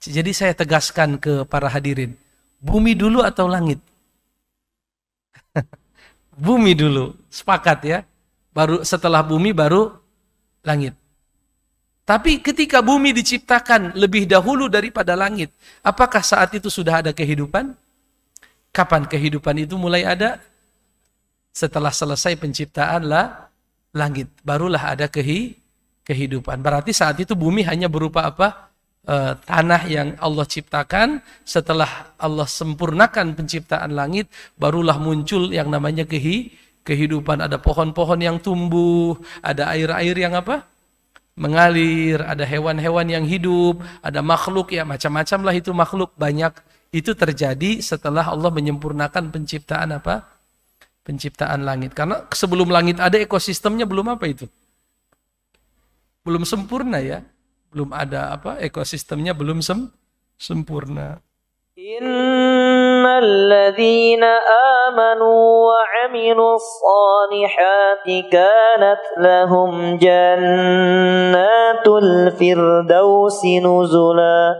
Jadi saya tegaskan ke para hadirin, bumi dulu atau langit? Bumi dulu, sepakat ya. Baru setelah bumi baru langit. Tapi ketika bumi diciptakan lebih dahulu daripada langit, apakah saat itu sudah ada kehidupan? Kapan kehidupan itu mulai ada? Setelah selesai penciptaan langit, barulah ada kehidupan. Berarti saat itu bumi hanya berupa apa? Tanah yang Allah ciptakan. Setelah Allah sempurnakan penciptaan langit, barulah muncul yang namanya kehidupan. Ada pohon-pohon yang tumbuh, ada air-air yang apa? Mengalir, ada hewan-hewan yang hidup, ada makhluk, ya macam-macam lah itu makhluk banyak. Itu terjadi setelah Allah menyempurnakan penciptaan apa? Penciptaan langit. Karena sebelum langit ada ekosistemnya belum apa itu? Belum sempurna ya. Belum ada apa? Ekosistemnya belum sempurna. Innal ladzina amanu wa 'amilus solihati kanat lahum jannatul firdausi nuzula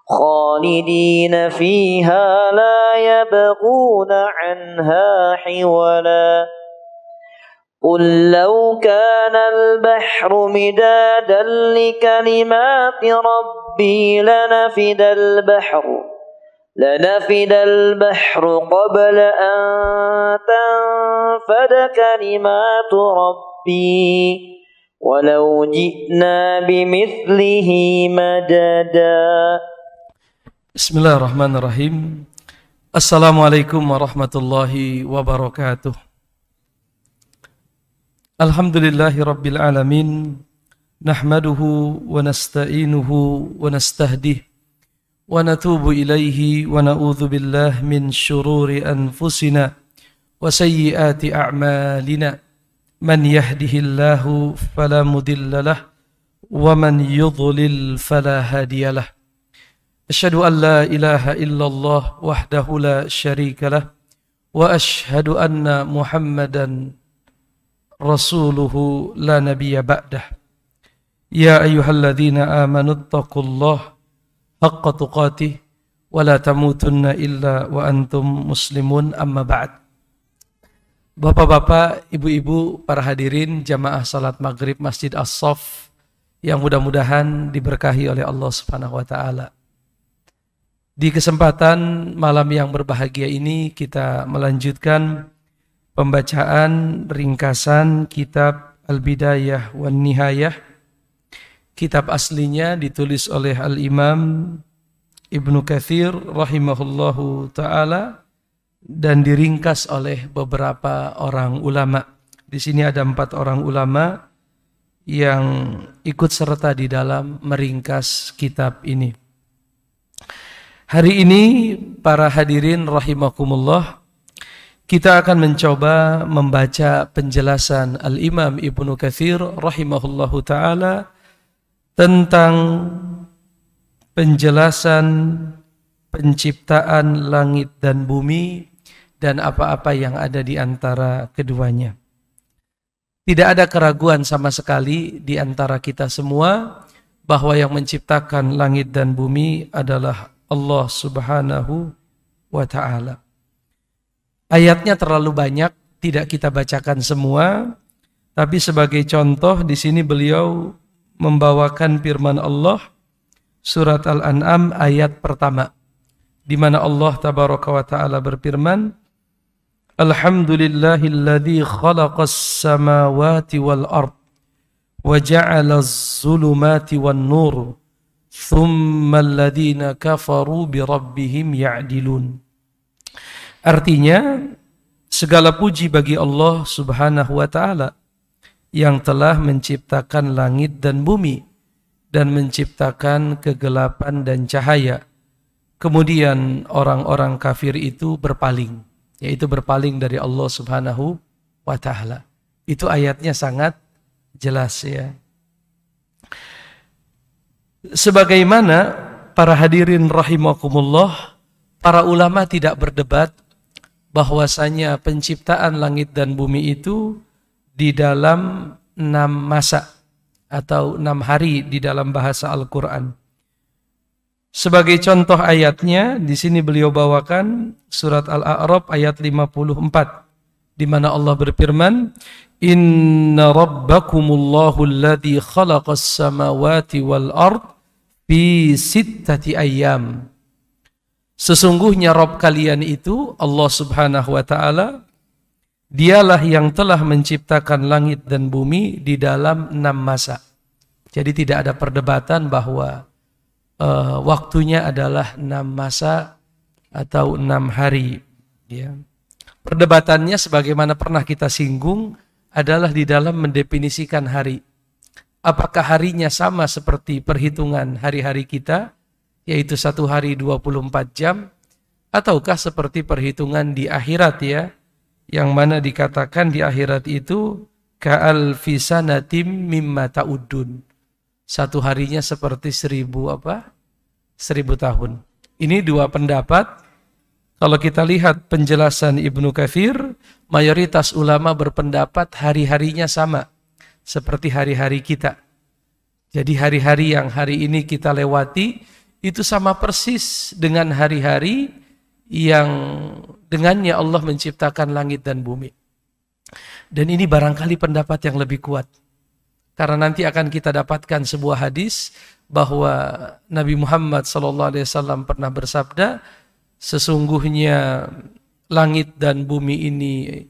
khalidina fiha la yabghuna 'anha hiwala. قل لو كان البحر مدادا لكلمات ربي لنفد البحر قبل أن تنفد كلمات ربي ولو جئنا بمثله مددا. بسم الله الرحمن الرحيم. السلام عليكم ورحمة الله وبركاته. Alhamdulillahi Rabbil Alamin. Nahmaduhu wa nasta'inuhu wa nastahdih wa natubu ilaihi wa na'udhu billah min syururi anfusina wa sayyiati a'malina. Man yahdihillahu falamudillalah wa man yudlil falahadiyalah. Asyhadu an la ilaha illallah wahdahu la syarikalah wa asyhadu anna Muhammadan Rasuluhu la nabiyya ba'dah. Ya ayyuhalladzina amanu taqullaha haqqa tuqatih wa la tamutunna illa wa antum muslimun, amma ba'd. Bapak-bapak, ibu-ibu, para hadirin jamaah salat maghrib Masjid As-Saff yang mudah-mudahan diberkahi oleh Allah Subhanahu wa taala. Di kesempatan malam yang berbahagia ini kita melanjutkan pembacaan ringkasan kitab Al-Bidayah wan Nihayah. Kitab aslinya ditulis oleh Al-Imam Ibnu Katsir rahimahullahu ta'ala dan diringkas oleh beberapa orang ulama. Di sini ada 4 orang ulama yang ikut serta di dalam meringkas kitab ini. Hari ini para hadirin rahimakumullah, kita akan mencoba membaca penjelasan Al-Imam Ibnu Katsir rahimahullahu ta'ala tentang penjelasan penciptaan langit dan bumi dan apa-apa yang ada di antara keduanya. Tidak ada keraguan sama sekali di antara kita semua bahwa yang menciptakan langit dan bumi adalah Allah Subhanahu wa ta'ala. Ayatnya terlalu banyak, tidak kita bacakan semua, tapi sebagai contoh di sini beliau membawakan firman Allah surat Al-An'am ayat pertama, di mana Allah tabaraka wa taala berfirman, Alhamdulillahilladzi khalaqas samawati wal ard wa ja'alaz zulumati wan nur thumma alladhina kafaru bi rabbihim ya'dilun. Artinya, segala puji bagi Allah Subhanahu wa ta'ala yang telah menciptakan langit dan bumi dan menciptakan kegelapan dan cahaya. Kemudian orang-orang kafir itu berpaling, yaitu berpaling dari Allah Subhanahu wa ta'ala. Itu ayatnya sangat jelas ya. Sebagaimana para hadirin rahimakumullah, para ulama tidak berdebat bahwasanya penciptaan langit dan bumi itu di dalam 6 masa atau 6 hari di dalam bahasa Al-Quran. Sebagai contoh ayatnya, di sini beliau bawakan surat Al-A'raf ayat 54, di mana Allah berfirman, Inna rabbakumullahu alladhi khalaqas samawati wal ard fi sittati ayyam. Sesungguhnya Rabb kalian itu Allah Subhanahu wa taala, dialah yang telah menciptakan langit dan bumi di dalam 6 masa. Jadi tidak ada perdebatan bahwa waktunya adalah 6 masa atau 6 hari. Ya. Perdebatannya sebagaimana pernah kita singgung adalah di dalam mendefinisikan hari. Apakah harinya sama seperti perhitungan hari-hari kita, yaitu 1 hari 24 jam, ataukah seperti perhitungan di akhirat ya, yang mana dikatakan di akhirat itu ka'alfi sanatim mimma ta'udun. 1 harinya seperti 1000 tahun. Ini 2 pendapat. Kalau kita lihat penjelasan Ibnu Katsir, mayoritas ulama berpendapat hari-harinya sama seperti hari-hari kita. Jadi hari-hari yang hari ini kita lewati itu sama persis dengan hari-hari yang dengannya Allah menciptakan langit dan bumi. Dan ini barangkali pendapat yang lebih kuat. Karena nanti akan kita dapatkan sebuah hadis bahwa Nabi Muhammad SAW pernah bersabda, sesungguhnya langit dan bumi ini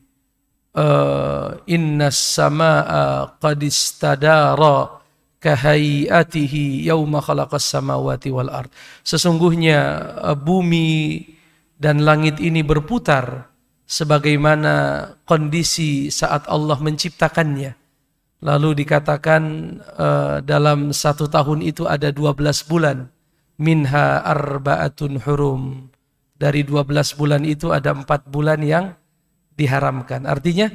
innas samaa qad istadara kahayatihi yauma khalaqas samawati wal ard. Sesungguhnya bumi dan langit ini berputar sebagaimana kondisi saat Allah menciptakannya. Lalu dikatakan dalam 1 tahun itu ada 12 bulan. Minha arba'atun hurum. Dari 12 bulan itu ada 4 bulan yang diharamkan. Artinya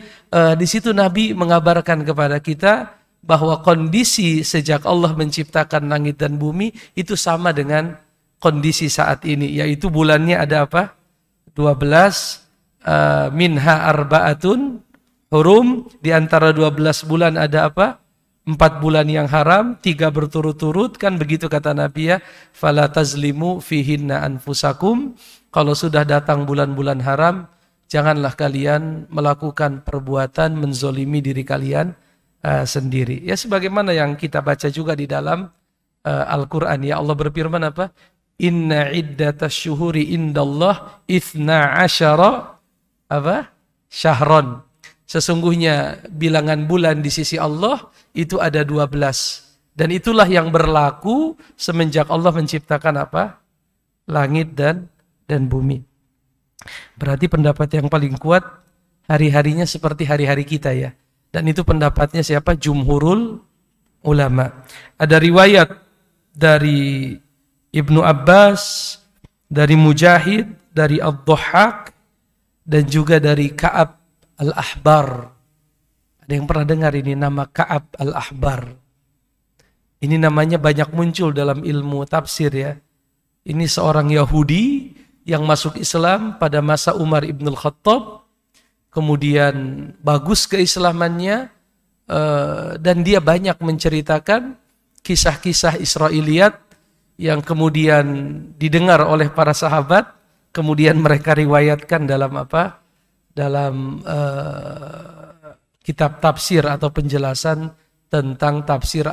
di situ Nabi mengabarkan kepada kita bahwa kondisi sejak Allah menciptakan langit dan bumi itu sama dengan kondisi saat ini. Yaitu bulannya ada apa? 12. Minha arba'atun hurum, di antara 12 bulan ada apa? 4 bulan yang haram, 3 berturut-turut, kan begitu kata Nabi ya. Fala tazlimu fihinna anfusakum. Kalau sudah datang bulan-bulan haram, janganlah kalian melakukan perbuatan menzolimi diri kalian sendiri. Ya sebagaimana yang kita baca juga di dalam Al-Qur'an ya, Allah berfirman apa? Inna iddatasy syuhuri indallah 12 syahron. Sesungguhnya bilangan bulan di sisi Allah itu ada 12. Dan itulah yang berlaku semenjak Allah menciptakan apa? Langit dan bumi. Berarti pendapat yang paling kuat hari-harinya seperti hari-hari kita ya. Dan itu pendapatnya siapa? Jumhurul ulama. Ada riwayat dari Ibnu Abbas, dari Mujahid, dari Ad-Dhahhak, dan juga dari Ka'ab Al-Ahbar. Ada yang pernah dengar ini nama Ka'ab Al-Ahbar? Ini namanya banyak muncul dalam ilmu tafsir ya. Ini seorang Yahudi yang masuk Islam pada masa Umar ibn al-Khattab. Kemudian bagus keislamannya dan dia banyak menceritakan kisah-kisah Israiliyat yang kemudian didengar oleh para sahabat. Kemudian mereka riwayatkan dalam apa? Dalam kitab tafsir atau penjelasan tentang tafsir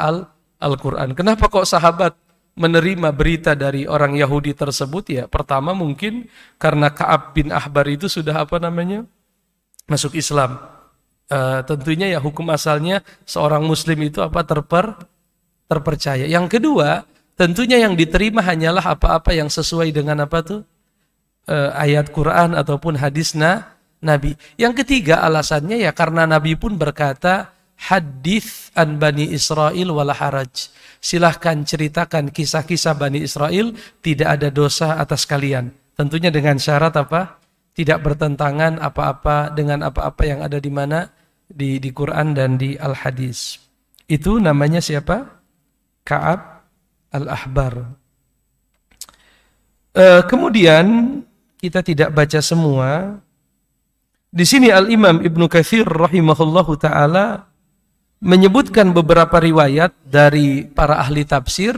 Al-Quran. Kenapa kok sahabat menerima berita dari orang Yahudi tersebut? Ya pertama mungkin karena Ka'ab bin Ahbar itu sudah masuk Islam. Tentunya ya hukum asalnya seorang muslim itu terpercaya. Yang kedua tentunya yang diterima hanyalah apa-apa yang sesuai dengan ayat Quran ataupun hadis Nabi. Yang ketiga alasannya ya karena Nabi pun berkata, hadits an Bani Israel wala haraj. Silahkan ceritakan kisah-kisah Bani Israel, tidak ada dosa atas kalian. Tentunya dengan syarat apa? Tidak bertentangan apa-apa dengan apa-apa yang ada di mana? Di Quran dan di Al-Hadis. Itu namanya siapa? Ka'ab Al-Ahbar. Kemudian kita tidak baca semua. Di sini Al-Imam Ibnu Katsir rahimahullahu ta'ala menyebutkan beberapa riwayat dari para ahli tafsir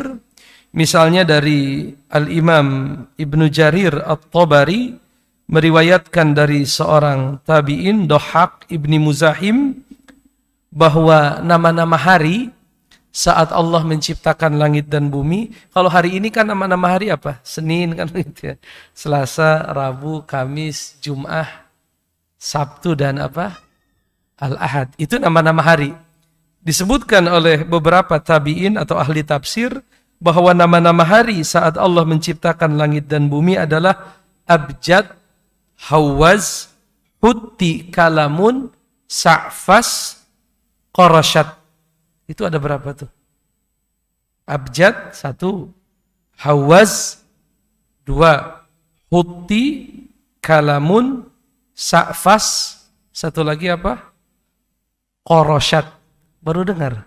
Misalnya dari Al-Imam Ibnu Jarir At-Tabari meriwayatkan dari seorang tabi'in Dhahhak ibni Muzahim bahwa nama-nama hari saat Allah menciptakan langit dan bumi, kalau hari ini kan nama-nama hari apa? Senin kan gitu ya. Selasa, Rabu, Kamis, Jum'ah, Sabtu dan apa? Al-Ahad. Itu nama-nama hari. Disebutkan oleh beberapa tabi'in atau ahli tafsir bahwa nama-nama hari saat Allah menciptakan langit dan bumi adalah Abjad, Hawaz, Hutti, Kalamun, Sa'fas, Qarashat. Itu ada berapa tuh? Abjad 1, Hawaz 2, Hutti, Kalamun, Sa'fas, satu lagi apa? Qarashat. Baru dengar.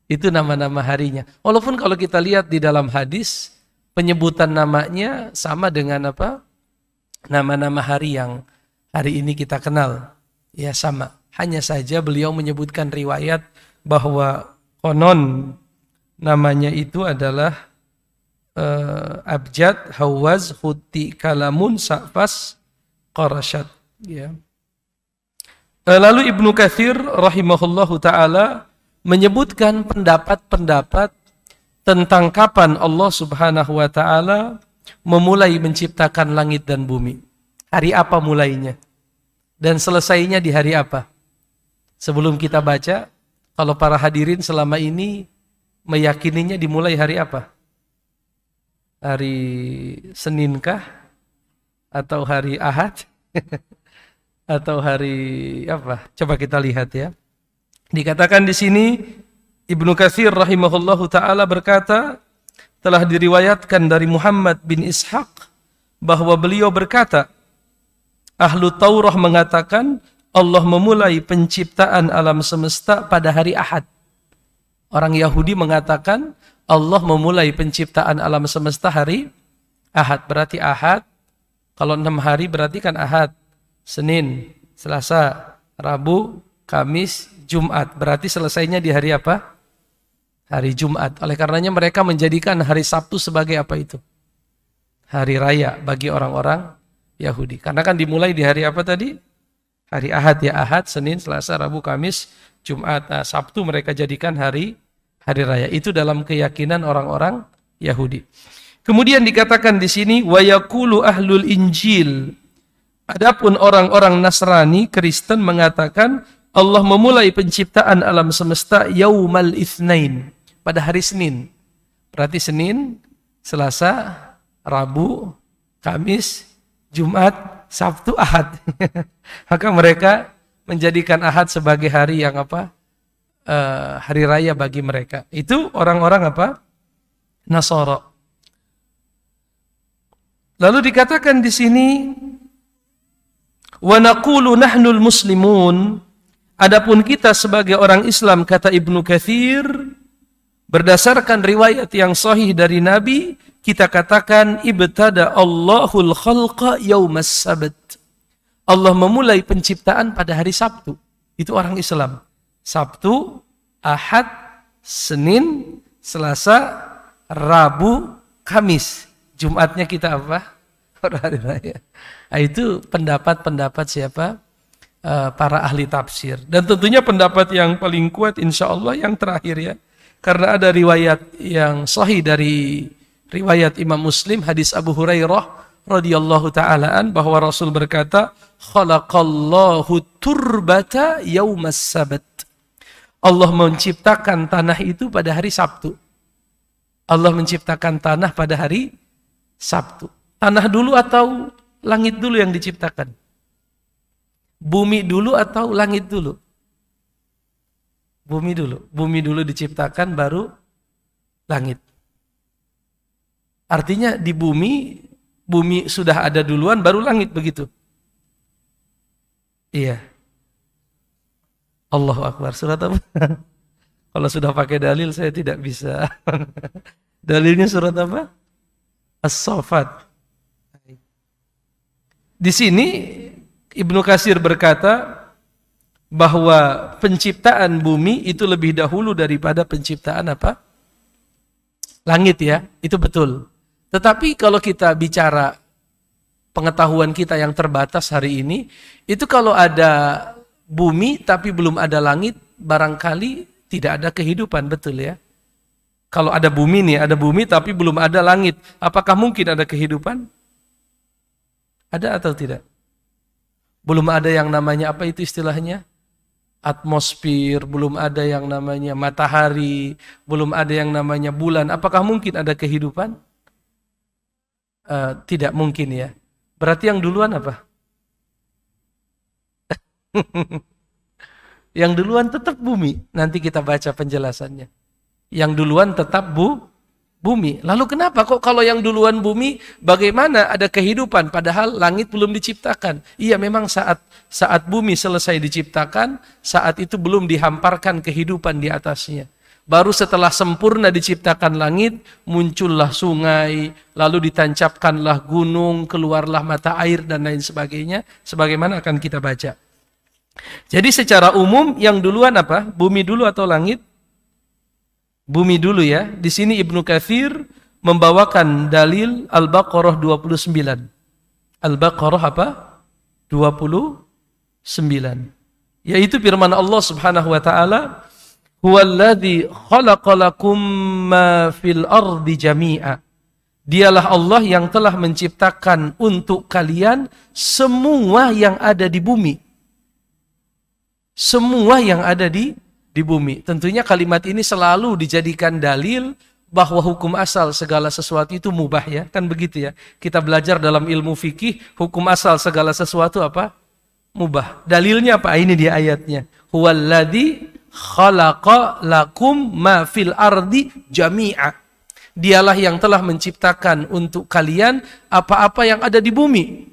Itu nama-nama harinya. Walaupun kalau kita lihat di dalam hadis penyebutan namanya sama dengan apa? Nama-nama hari yang hari ini kita kenal. Ya sama. Hanya saja beliau menyebutkan riwayat bahwa konon namanya itu adalah Abjad, Hawaz, Hutti, Kalamun, Sa'fas, Qarashat. Ya. Lalu Ibnu Katsir rahimahullahu ta'ala menyebutkan pendapat-pendapat tentang kapan Allah subhanahu wa ta'ala memulai menciptakan langit dan bumi. Hari apa mulainya? Dan selesainya di hari apa? Sebelum kita baca, kalau para hadirin selama ini meyakininya dimulai hari apa? Hari Seninkah? Atau hari Ahad? Atau hari apa? Coba kita lihat ya. Dikatakan di sini Ibnu Katsir rahimahullahu taala berkata, telah diriwayatkan dari Muhammad bin Ishaq bahwa beliau berkata, Ahlu Taurah mengatakan Allah memulai penciptaan alam semesta pada hari Ahad. Orang Yahudi mengatakan Allah memulai penciptaan alam semesta hari Ahad. Berarti Ahad, kalau 6 hari berarti kan Ahad. Senin, Selasa, Rabu, Kamis, Jumat. Berarti selesainya di hari apa? Hari Jumat. Oleh karenanya mereka menjadikan hari Sabtu sebagai apa itu? Hari raya bagi orang-orang Yahudi. Karena kan dimulai di hari apa tadi? Hari Ahad ya, Ahad, Senin, Selasa, Rabu, Kamis, Jumat. Nah, Sabtu mereka jadikan hari raya. Itu dalam keyakinan orang-orang Yahudi. Kemudian dikatakan di sini wa yaqulu ahlul Injil. Adapun orang-orang Nasrani, Kristen mengatakan Allah memulai penciptaan alam semesta yaumal itsnain, pada hari Senin. Berarti Senin, Selasa, Rabu, Kamis, Jumat, Sabtu, Ahad. Maka mereka menjadikan Ahad sebagai hari yang apa? Hari raya bagi mereka. Itu orang-orang apa? Nasara. Lalu dikatakan di sini wa naqulu nahnul muslimun. Adapun kita sebagai orang Islam, kata Ibnu Katsir, berdasarkan riwayat yang sahih dari Nabi, kita katakan ibtada Allahul khalqa yaumas sabt. Allah memulai penciptaan pada hari Sabtu. Itu orang Islam. Sabtu, Ahad, Senin, Selasa, Rabu, Kamis. Jumatnya kita apa? Hari raya. Nah, itu pendapat-pendapat siapa? Para ahli tafsir. Dan tentunya pendapat yang paling kuat insya Allah yang terakhir ya. Karena ada riwayat yang sahih dari riwayat Imam Muslim, hadis Abu Hurairah radhiyallahu ta'alaan, bahwa Rasul berkata, khalaqallahu turbata yaumas sabat. Allah menciptakan tanah itu pada hari Sabtu. Allah menciptakan tanah pada hari Sabtu. Tanah dulu atau langit dulu yang diciptakan? Bumi dulu atau langit dulu? Bumi dulu. Bumi dulu diciptakan baru langit. Artinya di bumi sudah ada duluan baru langit, begitu. Iya. Allahu Akbar. Surat apa? Kalau sudah pakai dalil saya tidak bisa. Dalilnya surat apa? As-Saffat. Di sini Ibnu Katsir berkata bahwa penciptaan bumi itu lebih dahulu daripada penciptaan apa? langit ya, itu betul. Tetapi kalau kita bicara pengetahuan kita yang terbatas hari ini, itu kalau ada bumi tapi belum ada langit, barangkali tidak ada kehidupan, betul ya. Kalau ada bumi nih, ada bumi tapi belum ada langit, apakah mungkin ada kehidupan? Ada atau tidak? Belum ada yang namanya apa itu istilahnya? Atmosfer, belum ada yang namanya matahari, belum ada yang namanya bulan. Apakah mungkin ada kehidupan? Tidak mungkin ya. Berarti yang duluan apa? Yang duluan tetap bumi. Nanti kita baca penjelasannya. Yang duluan tetap bumi. Lalu kenapa kok kalau yang duluan bumi, bagaimana ada kehidupan padahal langit belum diciptakan? Iya, memang saat bumi selesai diciptakan, saat itu belum dihamparkan kehidupan di atasnya. Baru setelah sempurna diciptakan langit, muncullah sungai, lalu ditancapkanlah gunung, keluarlah mata air dan lain sebagainya, sebagaimana akan kita baca. Jadi secara umum yang duluan apa? Bumi dulu atau langit? Bumi dulu ya. Di sini Ibnu Katsir membawakan dalil Al-Baqarah 29. Al-Baqarah apa? 29. Yaitu firman Allah Subhanahu wa taala, "Huwallazi khalaqalakum ma fil ardi jami'a." Dialah Allah yang telah menciptakan untuk kalian semua yang ada di bumi. Semua yang ada di bumi. Tentunya kalimat ini selalu dijadikan dalil bahwa hukum asal segala sesuatu itu mubah ya. Kan begitu ya. Kita belajar dalam ilmu fikih, hukum asal segala sesuatu apa? Mubah. Dalilnya apa? Ini dia ayatnya. Huwallazi khalaqa lakum ma fil ardi jami'a. Dialah yang telah menciptakan untuk kalian apa-apa yang ada di bumi.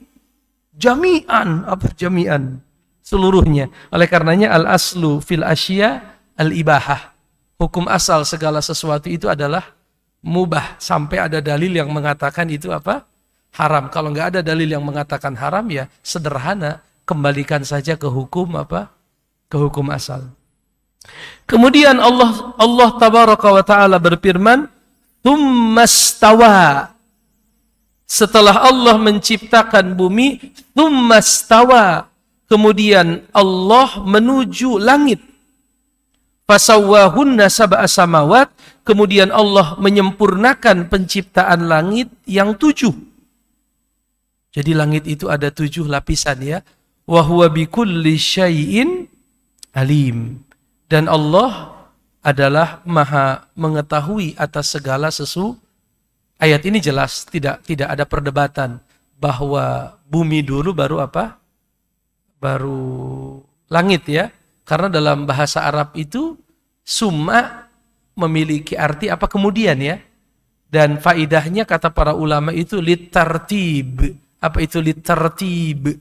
Jami'an. Apa jami'an? Seluruhnya. Oleh karenanya al-aslu fil asya al-ibahah. Hukum asal segala sesuatu itu adalah mubah. Sampai ada dalil yang mengatakan itu apa? Haram. Kalau nggak ada dalil yang mengatakan haram ya sederhana. Kembalikan saja ke hukum apa? Ke hukum asal. Kemudian Allah tabaraka wa ta'ala berfirman, "Tsummastawa." Setelah Allah menciptakan bumi, tsummastawa. Kemudian Allah menuju langit. Fasawwahunna sab'a samawat. Kemudian Allah menyempurnakan penciptaan langit yang 7. Jadi langit itu ada 7 lapisan ya. Wa huwa bikulli syai'in alim. Dan Allah adalah maha mengetahui atas segala sesuatu. Ayat ini jelas, tidak ada perdebatan bahwa bumi dulu baru apa? Baru langit ya. Karena dalam bahasa Arab itu summa memiliki arti apa kemudian ya. Dan faidahnya kata para ulama itu litartib. Apa itu litartib?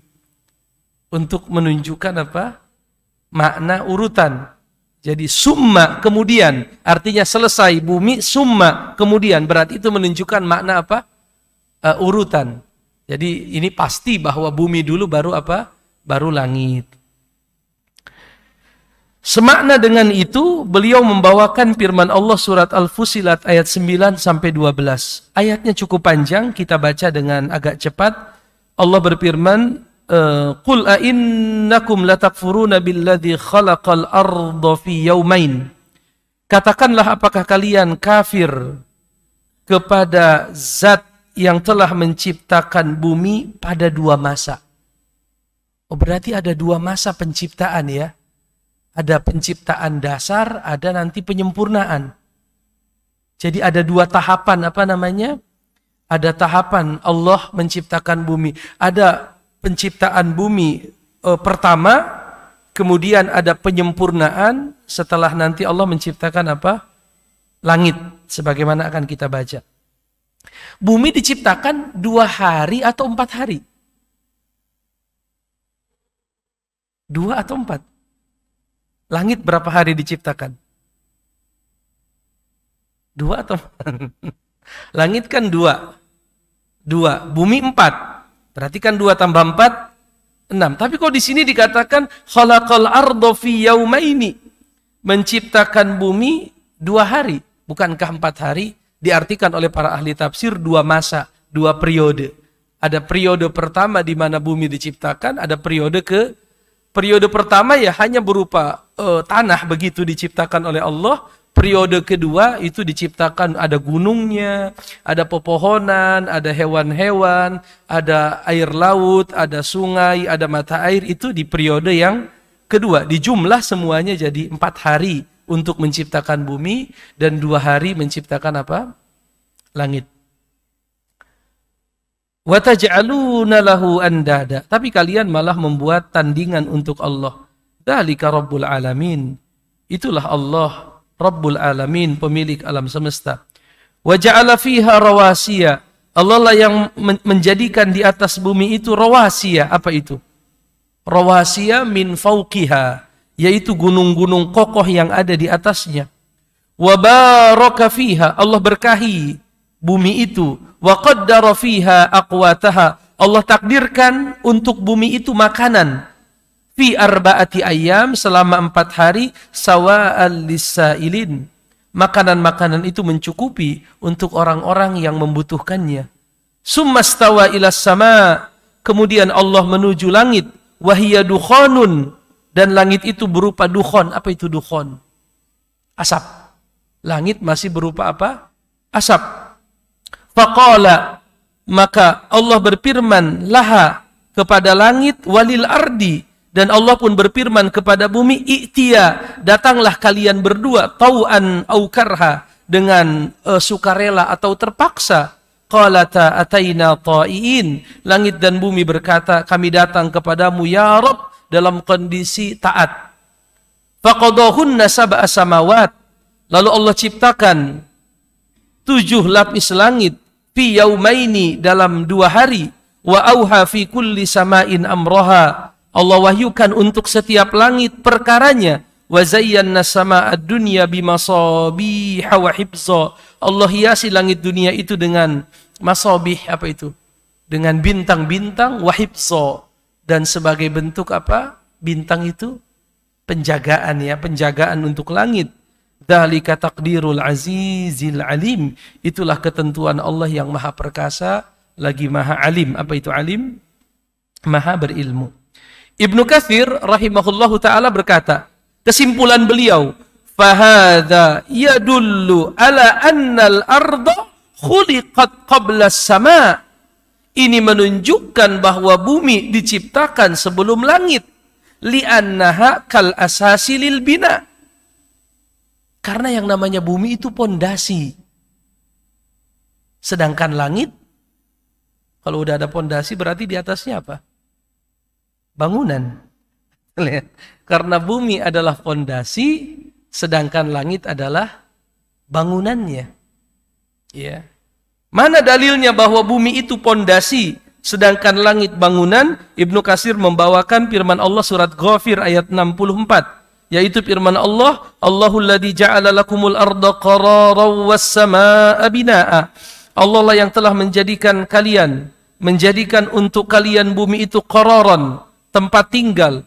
Untuk menunjukkan apa? Makna urutan. Jadi summa kemudian, artinya selesai bumi, summa kemudian, berarti itu menunjukkan makna apa? Urutan. Jadi ini pasti bahwa bumi dulu baru apa? Baru langit. Semakna dengan itu, beliau membawakan firman Allah surat Al-Fussilat ayat 9 sampai 12. Ayatnya cukup panjang, kita baca dengan agak cepat. Allah berfirman, "Qul a innakum latakfuruna billadzi khalaqal arda fi yaumain." Katakanlah, apakah kalian kafir kepada zat yang telah menciptakan bumi pada 2 masa? Oh, berarti ada 2 masa penciptaan ya. Ada penciptaan dasar, ada nanti penyempurnaan. Jadi ada 2 tahapan, apa namanya? Ada tahapan Allah menciptakan bumi. Ada penciptaan bumi pertama, kemudian ada penyempurnaan setelah nanti Allah menciptakan apa? Langit, sebagaimana akan kita baca. Bumi diciptakan 2 hari atau 4 hari? 2 atau 4? Langit berapa hari diciptakan? 2 atau 4? Langit kan 2. Bumi 4. Berarti kan 2 tambah 4, 6. Tapi kok di sini dikatakan khalaqal arda fi yaumaini, menciptakan bumi 2 hari. Bukankah 4 hari? diartikan oleh para ahli tafsir dua masa, dua periode. Ada periode pertama di mana bumi diciptakan, ada periode pertama ya hanya berupa tanah begitu diciptakan oleh Allah. Periode kedua itu diciptakan ada gunungnya, ada pepohonan, ada hewan-hewan, ada air laut, ada sungai, ada mata air. Itu di periode yang kedua. Dijumlah semuanya jadi 4 hari untuk menciptakan bumi dan 2 hari menciptakan apa? Langit. Wa taj'aluna lahu andada. Tapi kalian malah membuat tandingan untuk Allah. Dzalika Rabbul Alamin. Itulah Allah Rabbul Alamin, pemilik alam semesta. Wa ja'ala fiha rawasiya. Allah lah yang menjadikan di atas bumi itu rawasiya. Apa itu? Rawasiya min fauqiha, yaitu gunung-gunung kokoh yang ada di atasnya. Wa baraka fiha. Allah berkahi bumi itu. Wa qaddara fiha aqwataha. Allah takdirkan untuk bumi itu makanan. Fi arba'ati ayyam, selama 4 hari, sawa'al lisailin. Makanan-makanan itu mencukupi untuk orang-orang yang membutuhkannya. Summa stawa ila sama, kemudian Allah menuju langit. Wahiya dukhanun, dan langit itu berupa dukhon. Apa itu dukhon? Asap. Langit masih berupa apa? Asap. Faqala, maka Allah berfirman laha, kepada langit, walil ardi, dan Allah pun berfirman kepada bumi, i'tiya, datanglah kalian berdua, tau'an au karha, dengan sukarela atau terpaksa. Qalata ataina ta'iin, langit dan bumi berkata, kami datang kepadamu ya Rabb, dalam kondisi taat. Faqadahunna sab'a samawat, lalu Allah ciptakan 7 lapis langit, fi yaumaini, dalam 2 hari, wa auha fi kulli sama'in amroha, Allah wahyukan untuk setiap langit perkaranya. Wa zayyana sama'ad dunya bimasabiha wa hifza. Allah hiasi langit dunia itu dengan masabih, apa itu? Dengan bintang-bintang, wa hifza, dan sebagai bentuk apa? Bintang itu penjagaan ya, penjagaan untuk langit. Dzalika taqdirul azizil alim. Itulah ketentuan Allah yang maha perkasa lagi maha alim. Apa itu alim? Maha berilmu. Ibnu Katsir rahimahullahu ta'ala berkata, kesimpulan beliau, fahadha yadullu ala annal arda khuliqat qabla sama. Ini menunjukkan bahwa bumi diciptakan sebelum langit. Li'annaha kal asasi lil bina. Karena yang namanya bumi itu pondasi. Sedangkan langit, kalau udah ada pondasi berarti di atasnya apa? Bangunan. Karena bumi adalah fondasi, sedangkan langit adalah bangunannya. Ya. Mana dalilnya bahwa bumi itu pondasi, sedangkan langit bangunan? Ibnu Katsir membawakan firman Allah surat Ghafir ayat 64, yaitu firman Allah, Allahul ladzi ja'ala lakumul arda qararan was samaa'a binaa'a. Allah lah yang telah menjadikan untuk kalian bumi itu qararan, tempat tinggal,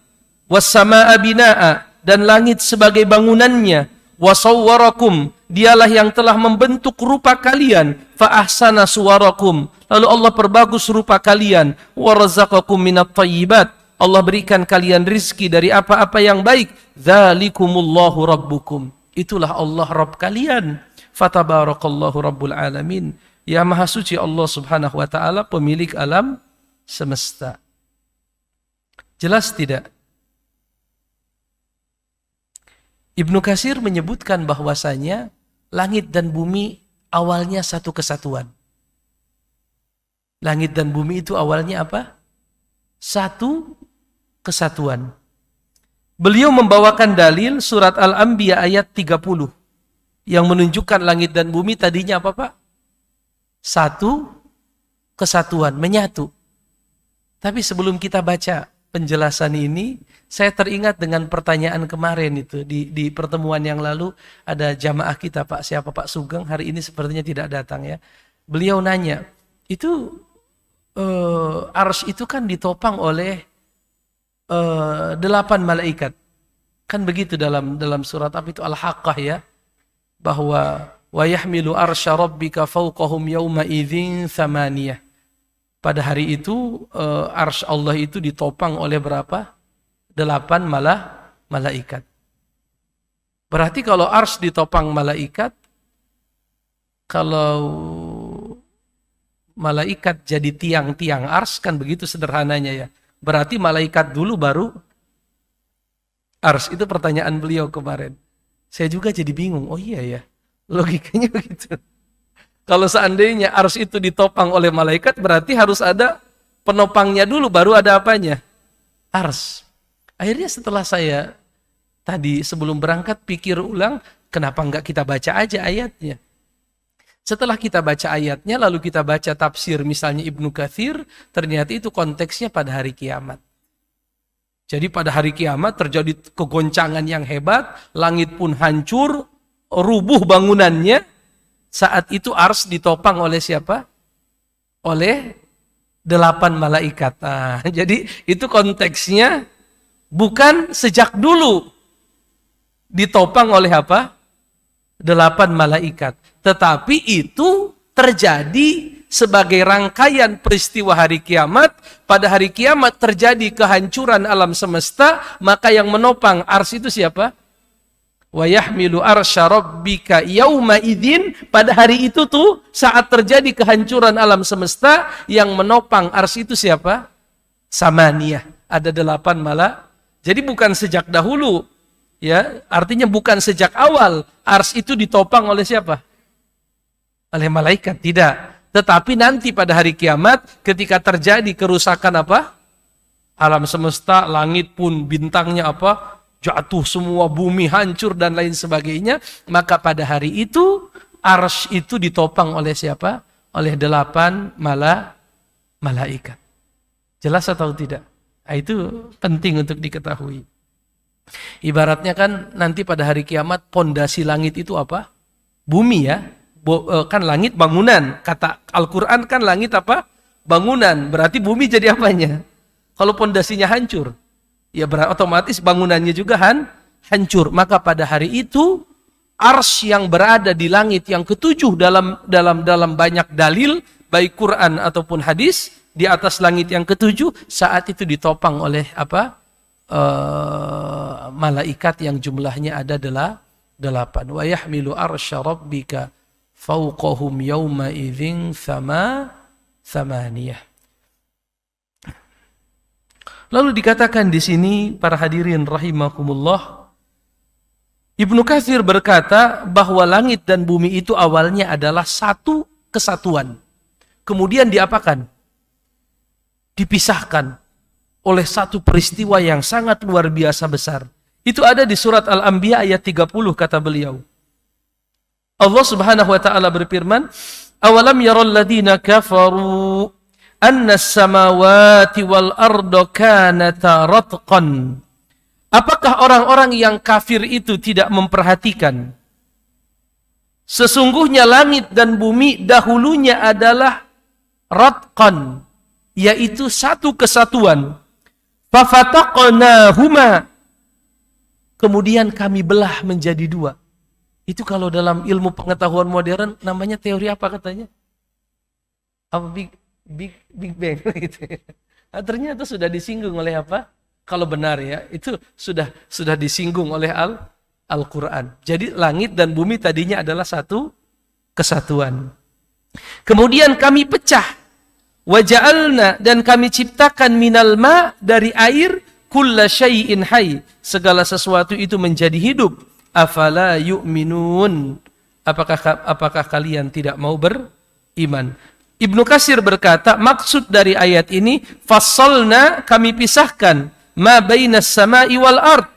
was-samaa'a binaa'a, dan langit sebagai bangunannya, wasawwarakum, dialah yang telah membentuk rupa kalian, fa ahsana suwarakum, lalu Allah perbagus rupa kalian, wa razaqakum minat thayyibat, Allah berikan kalian rizki dari apa-apa yang baik. Dzalikumullahu rabbukum, itulah Allah Rabb kalian. Fatabarakallahu rabbul alamin. Ya maha suci Allah subhanahu wa ta'ala, pemilik alam semesta. Jelas tidak? Ibnu Katsir menyebutkan bahwasanya langit dan bumi awalnya satu kesatuan. Langit dan bumi itu awalnya apa? Satu kesatuan. Beliau membawakan dalil surat Al-Anbiya ayat 30 yang menunjukkan langit dan bumi tadinya apa, Pak? Satu kesatuan, menyatu. Tapi sebelum kita baca penjelasan ini, saya teringat dengan pertanyaan kemarin itu di pertemuan yang lalu. Ada jamaah kita, Pak, siapa Pak Sugeng, hari ini sepertinya tidak datang ya. Beliau nanya, itu arsy itu kan ditopang oleh 8 malaikat. Kan begitu dalam surat apa itu Al-Haqqah ya, bahwa Wa yahmilu arsya rabbika fawqahum yawma idzin tsamaniyah. Pada hari itu arsy Allah itu ditopang oleh berapa? 8 malaikat. Berarti kalau arsy ditopang malaikat, kalau malaikat jadi tiang-tiang arsy kan begitu sederhananya ya. Berarti malaikat dulu baru arsy. Itu pertanyaan beliau kemarin. Saya juga jadi bingung. Oh iya ya, logikanya begitu. Kalau seandainya arsy itu ditopang oleh malaikat, berarti harus ada penopangnya dulu, baru ada apanya? Arsy. Akhirnya setelah saya tadi sebelum berangkat pikir ulang, kenapa enggak kita baca aja ayatnya? Setelah kita baca ayatnya, lalu kita baca tafsir misalnya Ibnu Katsir, ternyata itu konteksnya pada hari kiamat. Jadi pada hari kiamat terjadi kegoncangan yang hebat, langit pun hancur, rubuh bangunannya. Saat itu arsy ditopang oleh siapa? Oleh 8 malaikat. Nah, jadi itu konteksnya bukan sejak dulu ditopang oleh apa? 8 malaikat. Tetapi itu terjadi sebagai rangkaian peristiwa hari kiamat. Pada hari kiamat terjadi kehancuran alam semesta, maka yang menopang arsy itu siapa? Wa yahmilu arsya rabbika yauma idzin. Pada hari itu tuh saat terjadi kehancuran alam semesta, yang menopang arsy itu siapa? Samaniyah. Ada 8 malaikat. Jadi bukan sejak dahulu, ya, artinya bukan sejak awal arsy itu ditopang oleh siapa? Oleh malaikat, tidak. Tetapi nanti pada hari kiamat ketika terjadi kerusakan apa? Alam semesta, langit pun bintangnya apa? Jatuh semua, bumi hancur dan lain sebagainya, maka pada hari itu arsy itu ditopang oleh siapa? Oleh 8 malaikat. Jelas atau tidak? Nah, itu penting untuk diketahui. Ibaratnya kan nanti pada hari kiamat pondasi langit itu apa? Bumi ya. Kan langit bangunan. Kata Al-Quran kan langit apa? Bangunan. Berarti bumi jadi apanya? Kalau pondasinya hancur, ya otomatis bangunannya juga hancur. Maka pada hari itu arsy yang berada di langit yang ketujuh dalam banyak dalil, baik Quran ataupun hadis, di atas langit yang ketujuh, saat itu ditopang oleh apa? Malaikat yang jumlahnya ada 8. Wa yahmilu arsya rabbika fawqahum yawma idzin tsamaniyah. Lalu dikatakan di sini, para hadirin rahimakumullah, Ibnu Katsir berkata bahwa langit dan bumi itu awalnya adalah satu kesatuan. Kemudian diapakan? Dipisahkan oleh satu peristiwa yang sangat luar biasa besar. Itu ada di surat Al-Anbiya ayat 30, kata beliau. Allah Subhanahu wa taala berfirman, "Awalam yaral ladzina kafaru anna as-samawati wal arda kanata ratqan." Apakah orang-orang yang kafir itu tidak memperhatikan sesungguhnya langit dan bumi dahulunya adalah ratqan, yaitu satu kesatuan. Fafataqnahuma, kemudian kami belah menjadi 2. Itu kalau dalam ilmu pengetahuan modern namanya teori apa katanya? Apa Big Bang gitu. Nah, ternyata sudah disinggung oleh apa? Kalau benar ya, itu sudah disinggung oleh Al-Quran. Jadi langit dan bumi tadinya adalah satu kesatuan. Kemudian kami pecah. Waja'alna, dan kami ciptakan minal ma, dari air, kulla syai'in hayy, segala sesuatu itu menjadi hidup. Afala yu'minun, apakah kalian tidak mau beriman? Ibnu Katsir berkata, maksud dari ayat ini, fassalna, kami pisahkan, ma bainas sama'i wal ard,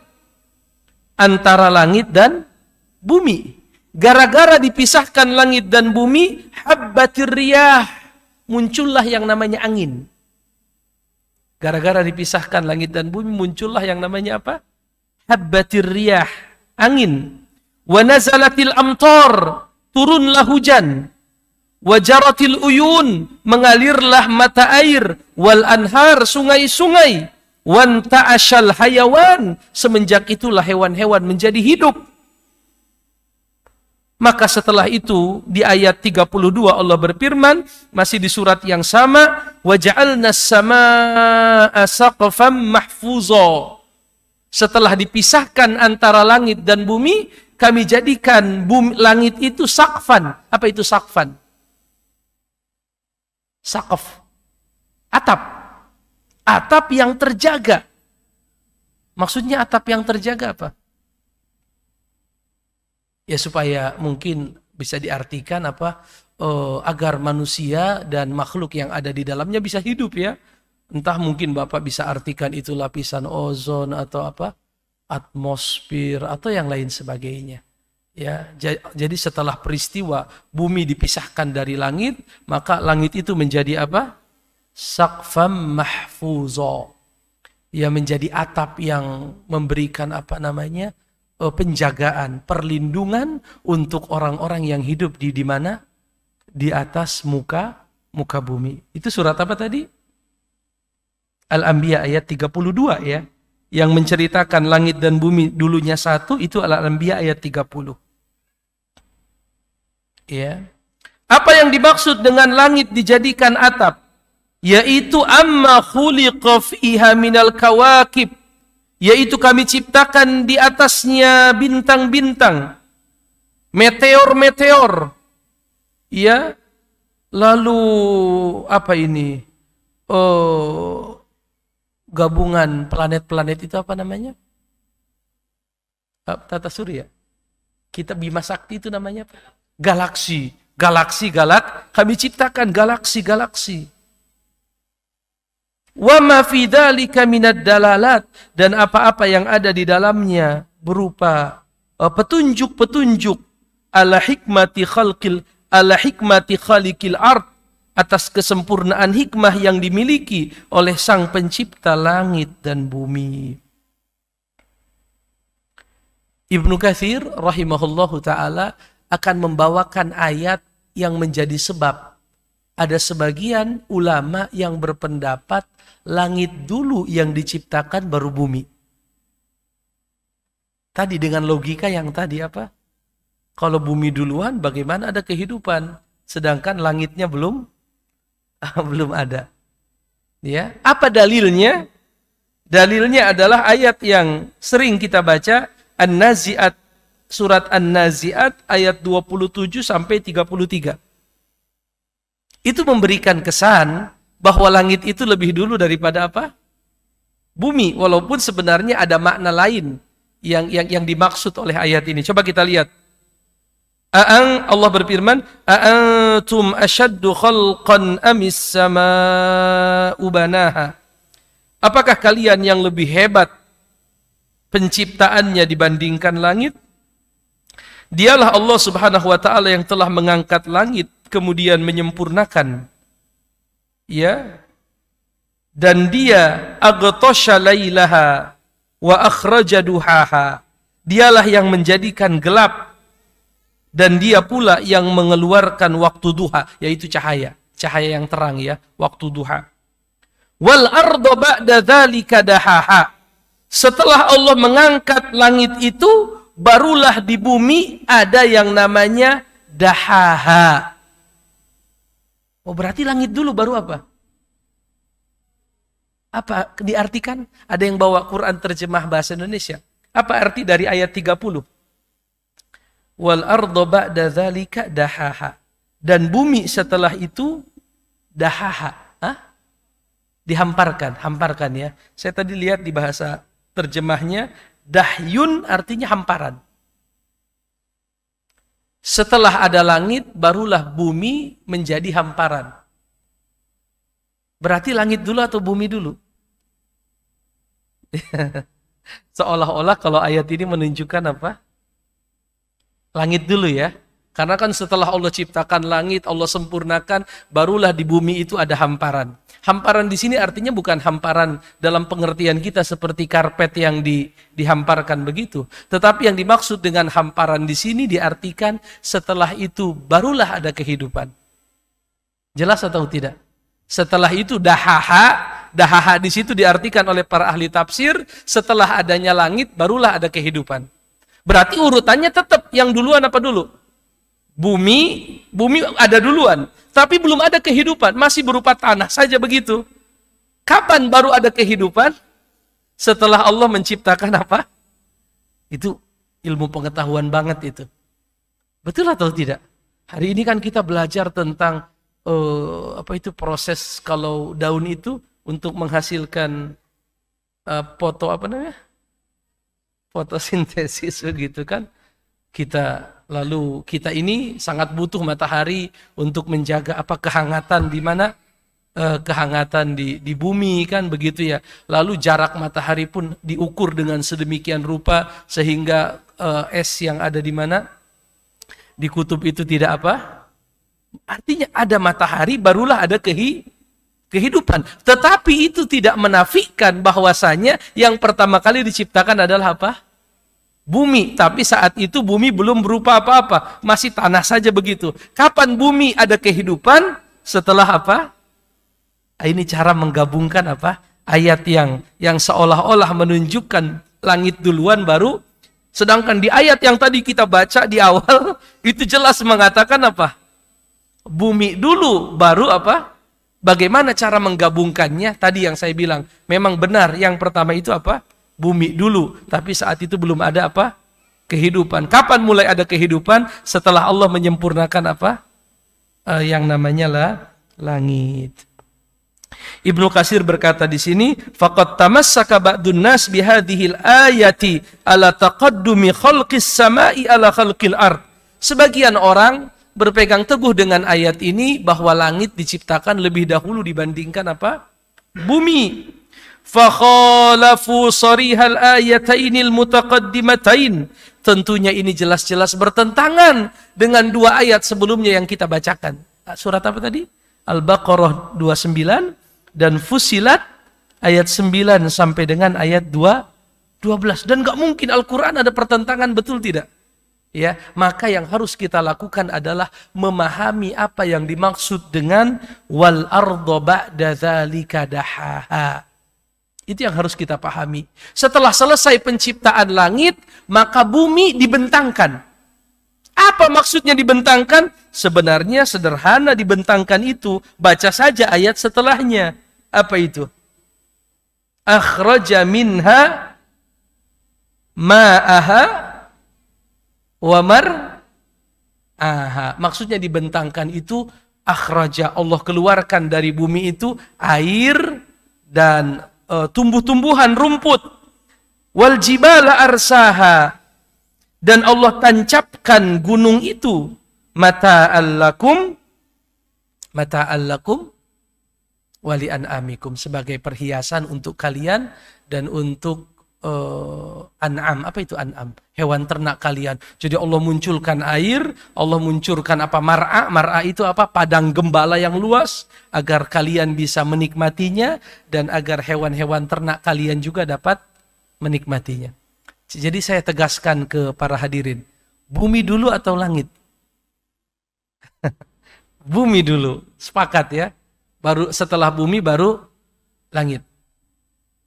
antara langit dan bumi. Gara-gara dipisahkan langit dan bumi, habbatir riyah, muncullah yang namanya angin. Gara-gara dipisahkan langit dan bumi, muncullah yang namanya apa? Habbatir riyah, angin. Wa nazalatil amtar, turunlah hujan. Wa jaratil uyun, mengalirlah mata air. Wal anhar, sungai-sungai. Wan ta'ashal hayawan, semenjak itulah hewan-hewan menjadi hidup. Maka setelah itu di ayat 32 Allah berfirman, masih di surat yang sama, وَجَعَلْنَا السَّمَاءَ سَقْفًا مَحْفُوظًا. Setelah dipisahkan antara langit dan bumi, kami jadikan langit itu sakfan. Apa itu sakfan? Sakaf. Atap. Atap yang terjaga. Maksudnya atap yang terjaga apa? Ya supaya mungkin bisa diartikan apa agar manusia dan makhluk yang ada di dalamnya bisa hidup ya. Entah mungkin Bapak bisa artikan itu lapisan ozon atau apa atmosfer atau yang lain sebagainya. Ya, jadi setelah peristiwa bumi dipisahkan dari langit, maka langit itu menjadi apa? Saqfam mahfuza. Ya menjadi atap yang memberikan apa namanya? Penjagaan, perlindungan untuk orang-orang yang hidup di mana? Di atas muka bumi. Itu surat apa tadi? Al-Anbiya ayat 32 ya. Yang menceritakan langit dan bumi dulunya satu, itu Al-Anbiya ayat 30. Ya. Apa yang dimaksud dengan langit dijadikan atap? Yaitu amma khuliqa fiha minal kawakib. Yaitu kami ciptakan di atasnya bintang-bintang, meteor-meteor, ya. Lalu apa ini? Gabungan planet-planet itu apa namanya? Tata surya. Kita Bima Sakti itu namanya apa? Galaksi. Kami ciptakan galaksi-galaksi. Wa ma fi dzalika minad dalalat, dan apa-apa yang ada di dalamnya berupa petunjuk-petunjuk ala hikmati khaliqil ard, atas kesempurnaan hikmah yang dimiliki oleh Sang Pencipta langit dan bumi. Ibnu Katsir rahimahullahu taala akan membawakan ayat yang menjadi sebab ada sebagian ulama yang berpendapat langit dulu yang diciptakan baru bumi. Tadi dengan logika yang tadi apa? Kalau bumi duluan bagaimana ada kehidupan? Sedangkan langitnya belum ada. Ya, apa dalilnya? Dalilnya adalah ayat yang sering kita baca, An-Nazi'at, surat An-Nazi'at ayat 27 sampai 33. Itu memberikan kesan bahwa langit itu lebih dulu daripada apa? Bumi, walaupun sebenarnya ada makna lain yang dimaksud oleh ayat ini. Coba kita lihat. Allah berfirman, "A'antum ashaddu khalqan amis sama'u banaha?" Apakah kalian yang lebih hebat penciptaannya dibandingkan langit? Dialah Allah Subhanahu wa taala yang telah mengangkat langit kemudian menyempurnakan, ya, dan dia aghtasha lailaha wa akhraja duhaha. Dialah yang menjadikan gelap dan dia pula yang mengeluarkan waktu duha, yaitu cahaya yang terang ya, waktu duha. Wal arda ba'da dzalika dahaha. Setelah Allah mengangkat langit itu, barulah di bumi ada yang namanya dahaha. Oh, berarti langit dulu baru apa? Apa diartikan? Ada yang bawa Quran terjemah bahasa Indonesia. Apa arti dari ayat 30? Wal arda ba'da dzalika dahaha. Dan bumi setelah itu dahaha. Hamparkan ya. Saya tadi lihat di bahasa terjemahnya, dahyun artinya hamparan. Setelah ada langit, barulah bumi menjadi hamparan. Berarti langit dulu atau bumi dulu? Seolah-olah kalau ayat ini menunjukkan apa? Langit dulu ya. Karena kan setelah Allah ciptakan langit, Allah sempurnakan, barulah di bumi itu ada hamparan. Hamparan di sini artinya bukan hamparan dalam pengertian kita seperti karpet yang dihamparkan begitu. Tetapi yang dimaksud dengan hamparan di sini diartikan setelah itu barulah ada kehidupan. Jelas atau tidak? Setelah itu dahaha di situ diartikan oleh para ahli tafsir, setelah adanya langit barulah ada kehidupan. Berarti urutannya tetap yang duluan apa dulu? Bumi ada duluan, tapi belum ada kehidupan, masih berupa tanah saja begitu. Kapan baru ada kehidupan? Setelah Allah menciptakan apa? Itu ilmu pengetahuan banget itu. Betul atau tidak? Hari ini kan kita belajar tentang apa itu proses kalau daun itu untuk menghasilkan fotosintesis begitu kan. Kita ini sangat butuh matahari untuk menjaga apa kehangatan di mana kehangatan di bumi kan begitu ya. Lalu jarak matahari pun diukur dengan sedemikian rupa sehingga es yang ada di mana di kutub itu tidak apa? Artinya ada matahari barulah ada kehidupan. Tetapi itu tidak menafikan bahwasanya yang pertama kali diciptakan adalah apa? Bumi. Tapi saat itu bumi belum berupa apa-apa. Masih tanah saja begitu. Kapan bumi ada kehidupan? Setelah apa? Ini cara menggabungkan apa? Ayat yang seolah-olah menunjukkan langit duluan baru. Sedangkan di ayat yang tadi kita baca di awal itu jelas mengatakan apa? Bumi dulu baru apa? Bagaimana cara menggabungkannya? Tadi yang saya bilang memang benar. Yang pertama itu apa? Bumi dulu, tapi saat itu belum ada apa? Kehidupan. Kapan mulai ada kehidupan? Setelah Allah menyempurnakan apa? Yang namanya langit. Ibnu Katsir berkata di sini, faqad tamassaka ba'dun nas bihadhil ayati ala taqaddumi khalqis samai ala khalqil ard. Sebagian orang berpegang teguh dengan ayat ini bahwa langit diciptakan lebih dahulu dibandingkan apa? Bumi. Fakhalafu sarihal ayatainil mutaqaddimatain. Tentunya ini jelas-jelas bertentangan dengan dua ayat sebelumnya yang kita bacakan. Surat apa tadi? Al-Baqarah 29 dan Fussilat ayat 9 sampai dengan ayat 12. Dan gak mungkin Al-Quran ada pertentangan, betul tidak? Ya, maka yang harus kita lakukan adalah memahami apa yang dimaksud dengan wal arda ba'da dzalika dahaha. Itu yang harus kita pahami. Setelah selesai penciptaan langit, maka bumi dibentangkan. Apa maksudnya dibentangkan? Sebenarnya sederhana dibentangkan itu. Baca saja ayat setelahnya. Apa itu? Akhraja minha ma'aha wa mar'aha. Maksudnya dibentangkan itu akhraja. Allah keluarkan dari bumi itu air dan tumbuh-tumbuhan, rumput. Wal jibala arsaha. Dan Allah tancapkan gunung itu mata'al lakum wali an'amikum, sebagai perhiasan untuk kalian dan untuk an'am. Apa itu an'am? Hewan ternak kalian. Jadi Allah munculkan air, Allah munculkan apa? Mar'a. Mar'a itu apa? Padang gembala yang luas agar kalian bisa menikmatinya dan agar hewan-hewan ternak kalian juga dapat menikmatinya. Jadi saya tegaskan ke para hadirin, bumi dulu atau langit? Bumi dulu, sepakat ya. Baru setelah bumi baru langit.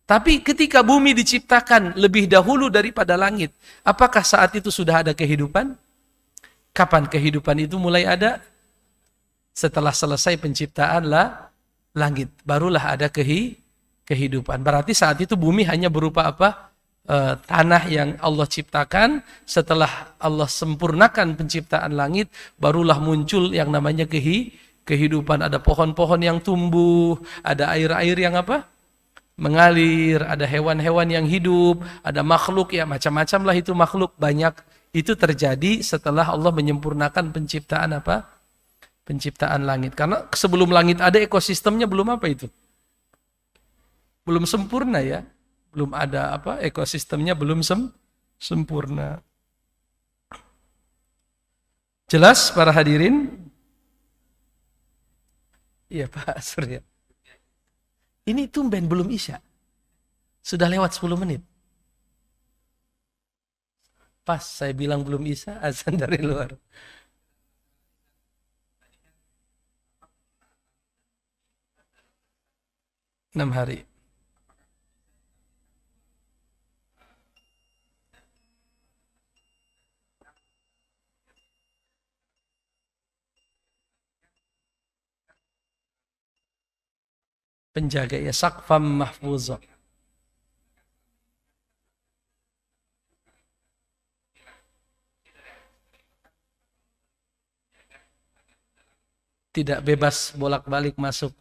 Tapi ketika bumi diciptakan lebih dahulu daripada langit, apakah saat itu sudah ada kehidupan? Kapan kehidupan itu mulai ada? Setelah selesai penciptaan langit, barulah ada kehidupan. Berarti saat itu bumi hanya berupa apa? Tanah yang Allah ciptakan. Setelah Allah sempurnakan penciptaan langit, barulah muncul yang namanya kehidupan. Ada pohon-pohon yang tumbuh, ada air-air yang apa? Mengalir, ada hewan-hewan yang hidup, ada makhluk, ya macam-macam lah itu makhluk, banyak. Itu terjadi setelah Allah menyempurnakan penciptaan apa? Penciptaan langit. Karena sebelum langit ada ekosistemnya belum apa itu? Belum sempurna ya. Belum ada apa? Ekosistemnya belum sempurna. Jelas para hadirin? Iya Pak Surya. Ini tumben belum Isya. Sudah lewat 10 menit. Pas saya bilang belum Isya, azan dari luar. Enam hari. Penjaga ya, saqfam mahfuzah. Tidak bebas bolak-balik masuk.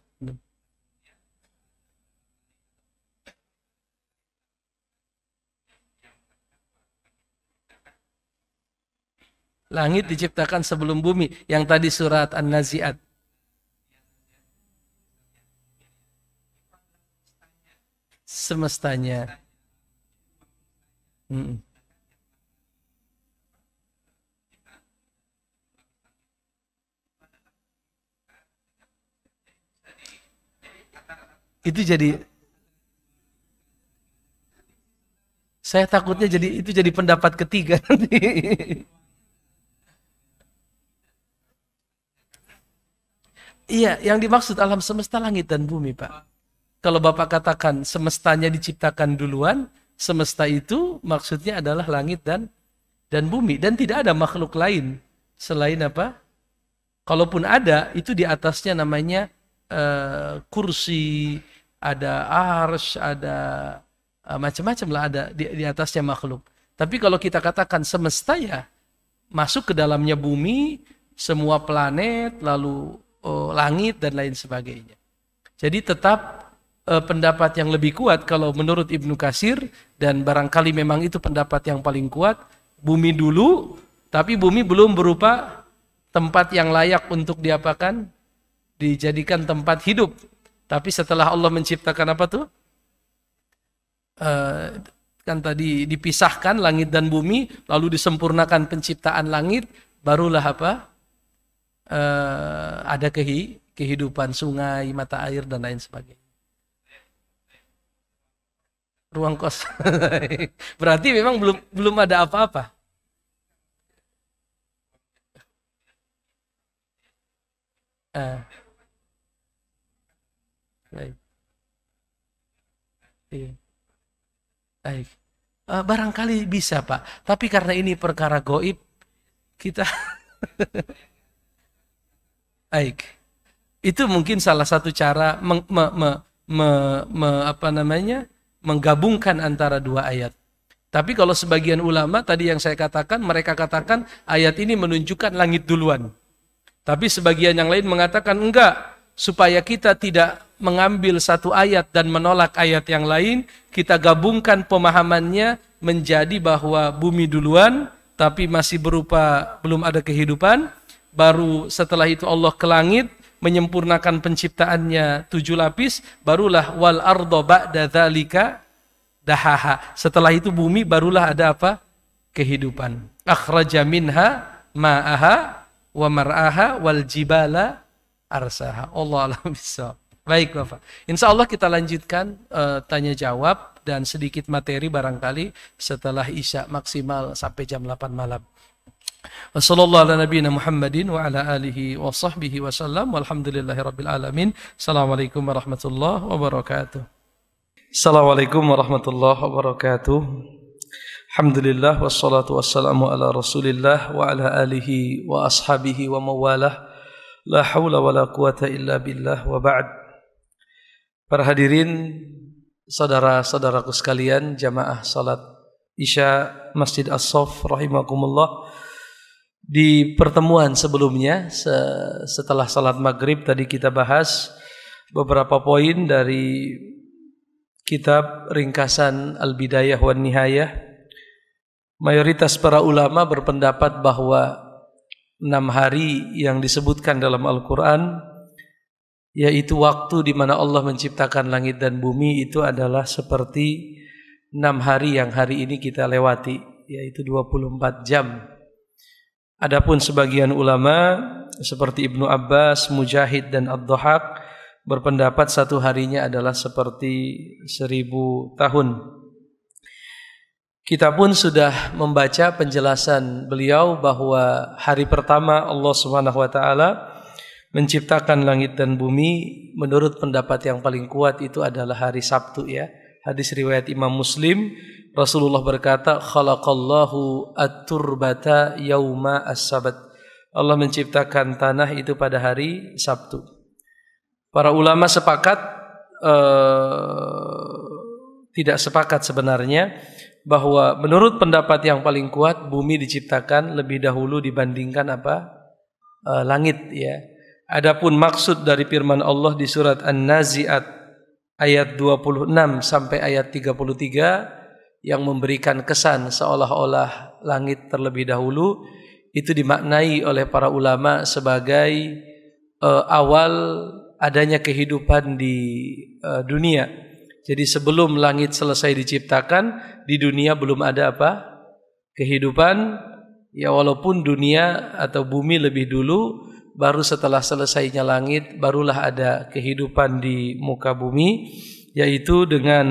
Langit diciptakan sebelum bumi. Yang tadi surat An-Nazi'at. Semestanya. Itu jadi, saya takutnya itu jadi pendapat ketiga nanti. Iya, yang dimaksud alam semesta langit dan bumi, Pak. Kalau Bapak katakan semestanya diciptakan duluan, semesta itu maksudnya adalah langit dan bumi. Dan tidak ada makhluk lain selain apa? Kalaupun ada, itu di atasnya namanya kursi, ada arsy, ada macam-macam lah, ada di atasnya makhluk. Tapi kalau kita katakan semesta ya, masuk ke dalamnya bumi, semua planet, lalu langit dan lain sebagainya. Jadi tetap pendapat yang lebih kuat kalau menurut Ibnu Katsir, dan barangkali memang itu pendapat yang paling kuat, bumi dulu, tapi bumi belum berupa tempat yang layak untuk diapakan, dijadikan tempat hidup. Tapi setelah Allah menciptakan apa tuh? Kan tadi dipisahkan langit dan bumi, lalu disempurnakan penciptaan langit, barulah apa? Ada kehidupan sungai, mata air dan lain sebagainya. Ruang kos. Berarti memang belum ada apa-apa. Baik. Iya. Baik. Barangkali bisa, Pak. Tapi karena ini perkara gaib, kita baik. Itu mungkin salah satu cara menggabungkan antara dua ayat. Tapi kalau sebagian ulama tadi yang saya katakan, mereka katakan ayat ini menunjukkan langit duluan. Tapi sebagian yang lain mengatakan enggak, supaya kita tidak mengambil satu ayat dan menolak ayat yang lain, kita gabungkan pemahamannya menjadi bahwa bumi duluan, tapi masih berupa belum ada kehidupan. Baru setelah itu Allah ke langit, menyempurnakan penciptaannya 7 lapis, barulah wal ardo ba'da dzalika dahaha. Setelah itu bumi barulah ada apa? Kehidupan. Akhraja minha ma'aha wa mar'aha wal jibala arsaha. Allah alam bissawab. Baik Bapak. Insya Allah kita lanjutkan tanya jawab dan sedikit materi barangkali setelah Isya maksimal sampai jam 8 malam. Wassallallahu ala nabiyina Muhammadin wa ala alihi wa sahbihi wa sallam walhamdulillahi rabbil alamin. Assalamualaikum warahmatullahi wabarakatuh. Assalamualaikum warahmatullahi wabarakatuh. Alhamdulillah wassalatu wassalamu ala Rasulillah wa ala alihi wa ashabihi wa mawalah. La haula wa la quwata illa billah wa ba'd. Para hadirin, saudara-saudaraku sekalian, jamaah salat Isya Masjid As-Saff rahimakumullah. Di pertemuan sebelumnya setelah salat maghrib tadi kita bahas beberapa poin dari kitab ringkasan Al-Bidayah wan Nihayah. Mayoritas para ulama berpendapat bahwa 6 hari yang disebutkan dalam Al-Quran, yaitu waktu di mana Allah menciptakan langit dan bumi, itu adalah seperti 6 hari yang hari ini kita lewati, yaitu 24 jam. Adapun sebagian ulama seperti Ibnu Abbas, Mujahid dan Ad-Dhahak berpendapat satu harinya adalah seperti 1000 tahun. Kita pun sudah membaca penjelasan beliau bahwa hari pertama Allah Subhanahu wa taala menciptakan langit dan bumi, menurut pendapat yang paling kuat itu adalah hari Sabtu ya. Hadis riwayat Imam Muslim, Rasulullah berkata, khalaqallahu at-turbata yauma as-sabat. Allah menciptakan tanah itu pada hari Sabtu. Para ulama sepakat tidak sepakat sebenarnya bahwa menurut pendapat yang paling kuat bumi diciptakan lebih dahulu dibandingkan langit ya. Adapun maksud dari firman Allah di surat An-Nazi'at ayat 26 sampai ayat 33 yang memberikan kesan seolah-olah langit terlebih dahulu, itu dimaknai oleh para ulama sebagai awal adanya kehidupan di dunia. Jadi sebelum langit selesai diciptakan, di dunia belum ada kehidupan. Ya walaupun dunia atau bumi lebih dulu, baru setelah selesainya langit barulah ada kehidupan di muka bumi, yaitu dengan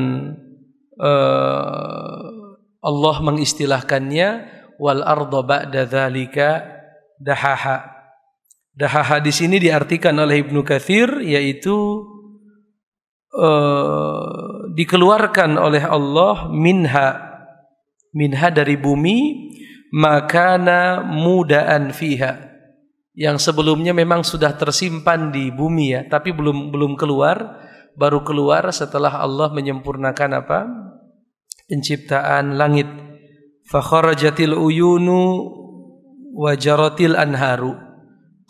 Allah mengistilahkannya wal arda ba'da dzalika dahaha. Dahaha di sini diartikan oleh Ibnu Katsir yaitu dikeluarkan oleh Allah minha dari bumi, makana mudaan fiha, yang sebelumnya memang sudah tersimpan di bumi ya, tapi belum keluar, baru keluar setelah Allah menyempurnakan penciptaan langit. Fa kharajatil uyunu wa jaratil anharu,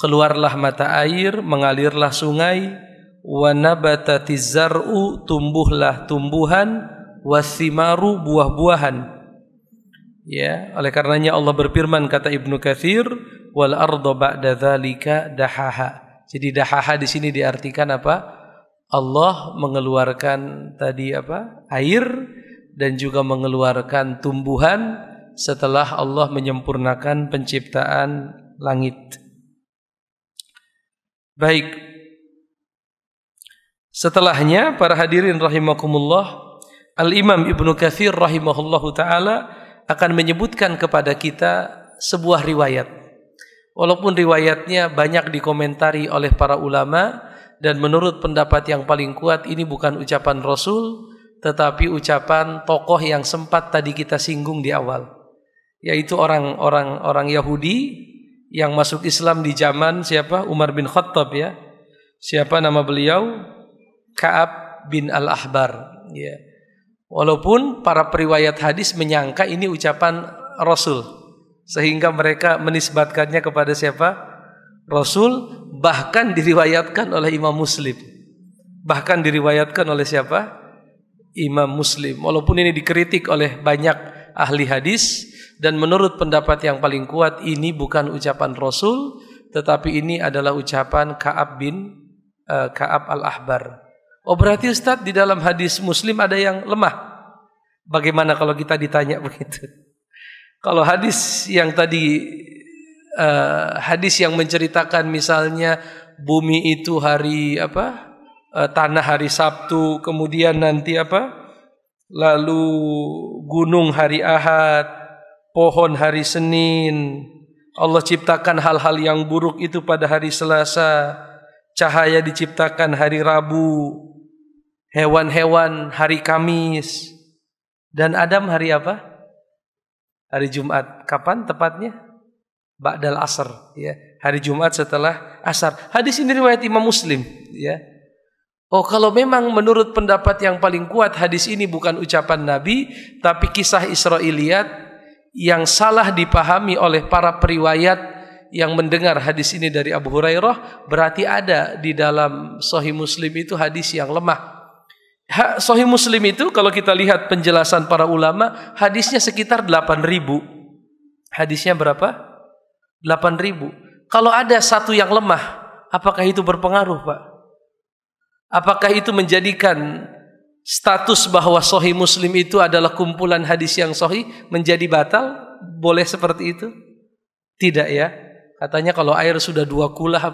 keluarlah mata air, mengalirlah sungai, wa nabatatiz zar'u, tumbuhlah tumbuhan, wasimaru, buah-buahan. Ya, oleh karenanya Allah berfirman, kata Ibnu Katsir, wal arda ba'da dzalika dahaha. Jadi dahaha di sini diartikan Allah mengeluarkan tadi air dan juga mengeluarkan tumbuhan setelah Allah menyempurnakan penciptaan langit. Baik. Setelahnya para hadirin rahimakumullah, Al-Imam Ibnu Katsir rahimahullahu taala akan menyebutkan kepada kita sebuah riwayat. Walaupun riwayatnya banyak dikomentari oleh para ulama, dan menurut pendapat yang paling kuat ini bukan ucapan Rasul, tetapi ucapan tokoh yang sempat tadi kita singgung di awal, yaitu orang Yahudi yang masuk Islam di zaman siapa? Umar bin Khattab ya. Siapa nama beliau? Ka'ab bin Al-Ahbar ya. Walaupun para periwayat hadis menyangka ini ucapan Rasul, sehingga mereka menisbatkannya kepada siapa? Rasul. Bahkan diriwayatkan oleh Imam Muslim. Bahkan diriwayatkan oleh siapa? Imam Muslim. Walaupun ini dikritik oleh banyak ahli hadis, dan menurut pendapat yang paling kuat ini bukan ucapan Rasul, tetapi ini adalah ucapan Ka'ab Al-Ahbar. Oh berarti Ustadz di dalam hadis Muslim ada yang lemah. Bagaimana kalau kita ditanya begitu? Kalau hadis yang tadi hadis yang menceritakan misalnya bumi itu hari tanah hari Sabtu, kemudian nanti lalu gunung hari Ahad, pohon hari Senin, Allah ciptakan hal-hal yang buruk itu pada hari Selasa, cahaya diciptakan hari Rabu, hewan-hewan hari Kamis, dan Adam hari apa? Hari Jumat. Kapan tepatnya? Ba'dal asr ya. Hari Jumat setelah asar. Hadis ini riwayat Imam Muslim ya. Oh kalau memang menurut pendapat yang paling kuat hadis ini bukan ucapan Nabi, tapi kisah Israiliyat yang salah dipahami oleh para periwayat yang mendengar hadis ini dari Abu Hurairah, berarti ada di dalam Sahih Muslim itu hadis yang lemah. Sahih Muslim itu kalau kita lihat penjelasan para ulama, hadisnya sekitar 8.000. Hadisnya berapa? 8.000. Kalau ada satu yang lemah, apakah itu berpengaruh, Pak? Apakah itu menjadikan status bahwa Sahih Muslim itu adalah kumpulan hadis yang sahih menjadi batal? Boleh seperti itu? Tidak ya. Katanya kalau air sudah 2 kulah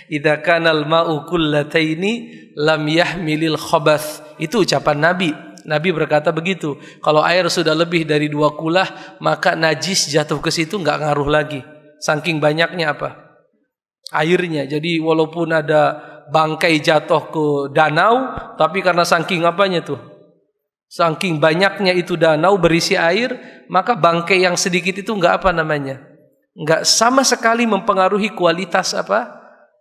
idza kanal ma'u kullataini lam yahmilil khabath. Itu ucapan Nabi. Nabi berkata begitu. Kalau air sudah lebih dari 2 kulah, maka najis jatuh ke situ enggak ngaruh lagi. Saking banyaknya airnya. Jadi walaupun ada bangkai jatuh ke danau, tapi karena saking saking banyaknya itu danau berisi air, maka bangkai yang sedikit itu enggak enggak sama sekali mempengaruhi kualitas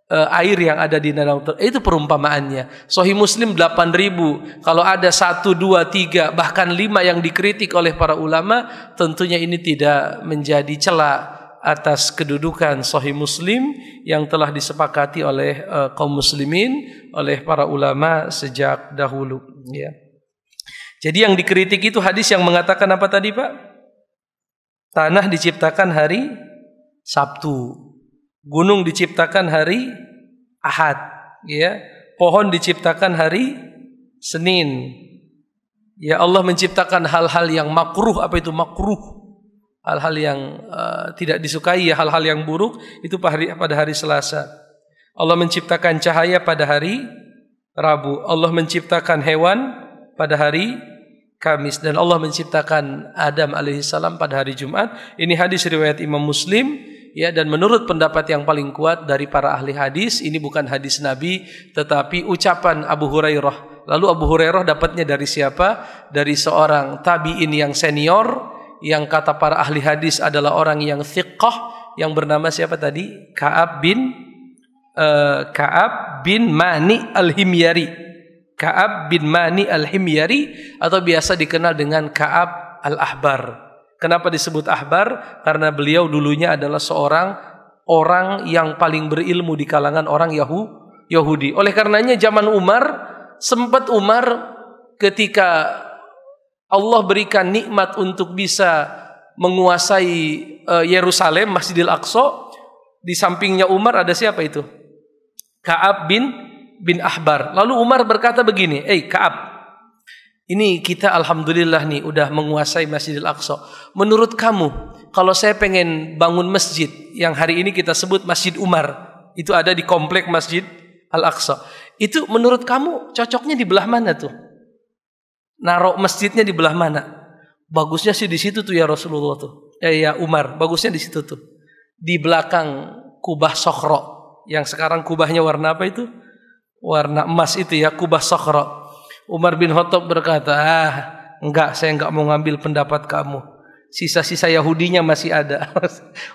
air yang ada di danau itu perumpamaannya. Sahih Muslim 8.000. Kalau ada 1, 2, 3 bahkan 5 yang dikritik oleh para ulama, tentunya ini tidak menjadi celah atas kedudukan Sahih Muslim yang telah disepakati oleh kaum muslimin, oleh para ulama sejak dahulu, ya. Jadi yang dikritik itu hadis yang mengatakan apa tadi, Pak? Tanah diciptakan hari Sabtu, gunung diciptakan hari Ahad, ya. Pohon diciptakan hari Senin. Ya, Allah menciptakan hal-hal yang makruh. Apa itu makruh? Hal-hal yang tidak disukai, ya, hal-hal yang buruk itu pada hari Selasa. Allah menciptakan cahaya pada hari Rabu. Allah menciptakan hewan pada hari Kamis, dan Allah menciptakan Adam alaihissalam pada hari Jumat. Ini hadis riwayat Imam Muslim, ya, dan menurut pendapat yang paling kuat dari para ahli hadis, ini bukan hadis Nabi tetapi ucapan Abu Hurairah. Lalu Abu Hurairah dapatnya dari siapa? Dari seorang tabi'in yang senior, yang kata para ahli hadis adalah orang yang thiqah, yang bernama siapa tadi? Ka'ab bin Mani al-Himyari. Ka'ab bin Mani al-Himyari, atau biasa dikenal dengan Ka'ab al-Ahbar. Kenapa disebut Ahbar? Karena beliau dulunya adalah seorang orang yang paling berilmu di kalangan orang Yahudi. Oleh karenanya zaman Umar, sempat Umar ketika Allah berikan nikmat untuk bisa menguasai Yerusalem, Masjidil Aqsa, di sampingnya Umar ada siapa itu? Ka'ab bin Ahbar. Lalu Umar berkata begini, Ka'ab, ini kita alhamdulillah nih udah menguasai Masjidil Aqsa. Menurut kamu, kalau saya pengen bangun masjid yang hari ini kita sebut Masjid Umar, itu ada di komplek Masjid Al-Aqsa, itu menurut kamu cocoknya di belah mana tuh? Narok masjidnya di belah mana? Bagusnya sih di situ tuh ya Rasulullah tuh. Ya Umar, bagusnya di situ tuh. Di belakang Kubah Sokhro, yang sekarang kubahnya warna apa itu? Warna emas itu ya, Kubah Sokhro. Umar bin Khattab berkata, enggak, saya enggak mau ngambil pendapat kamu. Sisa-sisa Yahudinya masih ada.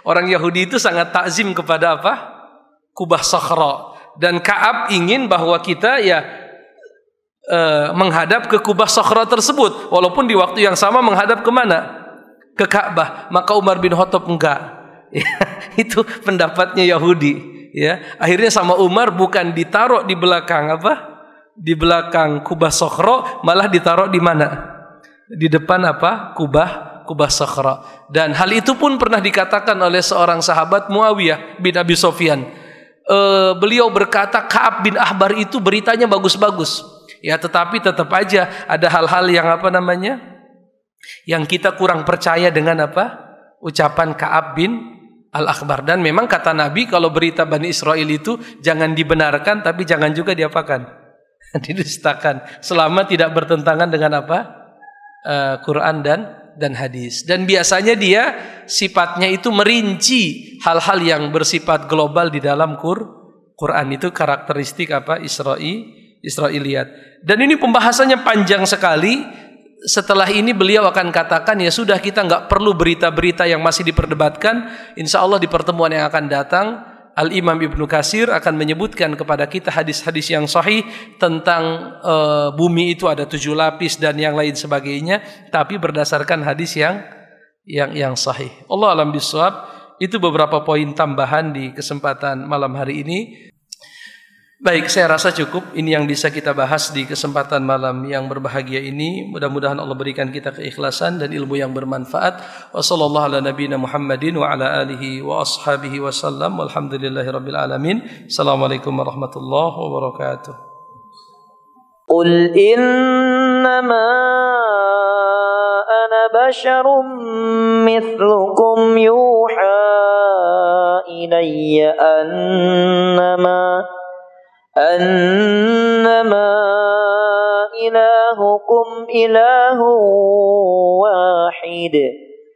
Orang Yahudi itu sangat takzim kepada apa? Kubah Sokhro. Dan Ka'ab ingin bahwa kita ya menghadap ke Kubah Sokhro tersebut, walaupun di waktu yang sama menghadap kemana? Ke Ka'bah. Maka Umar bin Khattab enggak. Itu pendapatnya Yahudi. Ya, akhirnya sama Umar bukan ditaruh di belakang apa? Di belakang Kubah Sokhro, malah ditaruh di mana? Di depan apa? Kubah Sokhro. Dan hal itu pun pernah dikatakan oleh seorang sahabat, Muawiyah bin Abi Sufyan. Beliau berkata Ka'ab bin Ahbar itu beritanya bagus-bagus. Ya, tetapi tetap aja ada hal-hal yang apa namanya? Yang kita kurang percaya dengan apa? Ucapan Ka'ab bin Al-Akhbar. Dan memang kata Nabi, kalau berita Bani Israel itu jangan dibenarkan, tapi jangan juga diapakan? Didustakan, selama tidak bertentangan dengan apa? Quran dan hadis. Dan biasanya dia sifatnya itu merinci hal-hal yang bersifat global di dalam Quran. Itu karakteristik apa? Israiliyat. Dan ini pembahasannya panjang sekali. Setelah ini beliau akan katakan, ya sudah, kita nggak perlu berita-berita yang masih diperdebatkan. Insya Allah di pertemuan yang akan datang, Al-Imam Ibnu Katsir akan menyebutkan kepada kita hadis-hadis yang sahih tentang bumi itu ada 7 lapis dan yang lain sebagainya, tapi berdasarkan hadis yang sahih. Allah alam bisawab. Itu beberapa poin tambahan di kesempatan malam hari ini. Baik, saya rasa cukup. Ini yang bisa kita bahas di kesempatan malam yang berbahagia ini. Mudah-mudahan Allah berikan kita keikhlasan dan ilmu yang bermanfaat. Wassallallahu ala nabiyina Muhammadin wa ala alihi wa ashabihi wasallam. Walhamdulillahirabbil alamin. Assalamualaikum warahmatullahi wabarakatuh. Qul innama ana basyarum mithlukum yuha ilayya أنما إلهكم إله واحد